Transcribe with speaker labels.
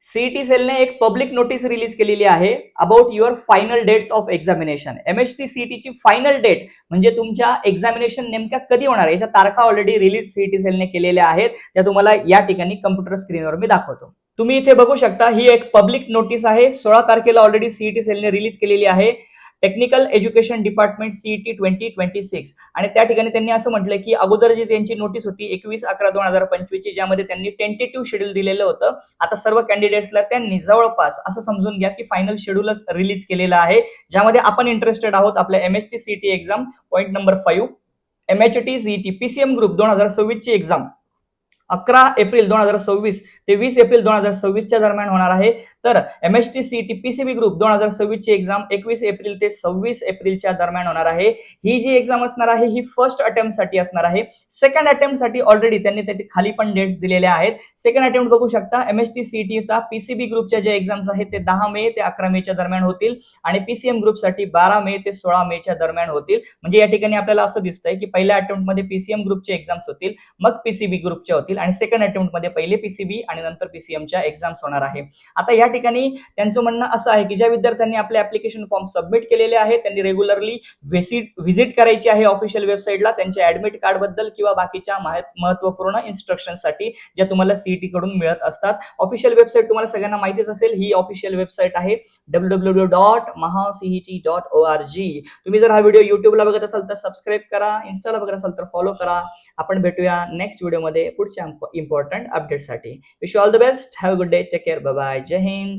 Speaker 1: CET सेलने एक public notice release केलेली आहे about your final dates of examination. MHT सीईटीची फायनल डेट म्हणजे तुमच्या एक्झामिनेशन नेमक्या कधी होणार याच्या तारखा ऑलरेडी रिलीज सीईटी सेलने केलेल्या आहेत. त्या तुम्हाला या ठिकाणी कम्प्युटर स्क्रीनवर मी दाखवतो. तुम्ही इथे बघू शकता ही एक पब्लिक नोटीस आहे. 16 तारखेला ऑलरेडी सीईटी सेलने रिलीज केलेली आहे. टेक्निकल एज्युकेशन डिपार्टमेंट सीईटी 2026 आणि त्या ठिकाणी त्यांनी असं म्हटलं की अगोदर जी त्यांची नोटीस होती 21/11/2025 ची, ज्यामध्ये त्यांनी टेंटेटिव्ह शेड्यूल दिलेलं होतं. आता सर्व कॅन्डिडेट्सला त्यांनी जवळपास असं समजून घ्या की फायनल शेड्यूलच रिलीज केलेलं आहे, ज्यामध्ये आपण इंटरेस्टेड आहोत. आपल्या MHT CET exam point number 5 MHT CET PCM group 2026 ची एक्झाम 11 एप्रिल 2026 ते 20 एप्रिल 2026 च्या दरम्यान होणार आहे. तर एमएचटी सीईटी पीसीबी ग्रुप 2026 ची एक्झाम 21 एप्रिल ते 26 एप्रिलच्या दरम्यान होणार आहे. ही जी एक्झाम असणार आहे ही फर्स्ट अटेम्प्ट साठी असणार आहे. सेकंड अटेम्प्ट साठी ऑलरेडी त्यांनी त्याचे खाली पण डेट्स दिलेल्या आहेत. सेकंड अटेम्प्ट बघू शकता. एमएचटी सीईटीचा पीसीबी ग्रुपच्या जे एक्झाम्स आहेत ते 10 मे ते 11 मे च्या दरम्यान होतील आणि पीसीएम ग्रुपसाठी 12 मे ते 16 मे च्या दरम्यान होतील. म्हणजे या ठिकाणी आपल्याला असं दिसतंय की पहिल्या अटेम्प्ट मध्ये पीसीएम ग्रुपचे एक्झाम्स होतील, मग पीसीबी ग्रुपच्या होतील आणि सेकंड अटेम्प्ट मध्ये पहिले पीसीबी आणि नंतर पीसीएमच्या एक्झाम्स होणार आहे. आता या ठिकाणी त्यांचं म्हणणं असं आहे की ज्या विद्यार्थ्यांनी आपले ऍप्लिकेशन फॉर्म सबमिट केलेले आहेत त्यांनी रेग्युलरली व्हिजिट करायची आहे ऑफिशियल वेबसाईटला त्यांच्या ऍडमिट कार्ड बद्दल किंवा बाकीच्या महत्वपूर्ण इन्स्ट्रक्शनसाठी ज्या तुम्हाला सीईटी कडून मिळत असतात. ऑफिशियल वेबसाईट तुम्हाला सगळ्यांना माहितीच असेल. ही ऑफिशियल वेबसाईट आहे www.mahaceet.org. तुम्ही जर हा व्हिडिओ युट्यूबला बघत असाल तर सबस्क्राईब करा, इन्स्टाला बघत असाल तर फॉलो करा. आपण भेटूया नेक्स्ट व्हिडिओमध्ये पुढच्या इम्पॉर्टंट अपडेटसाठी. Wish you all the best. Have a good day. Take care. Bye bye. Jai Hind.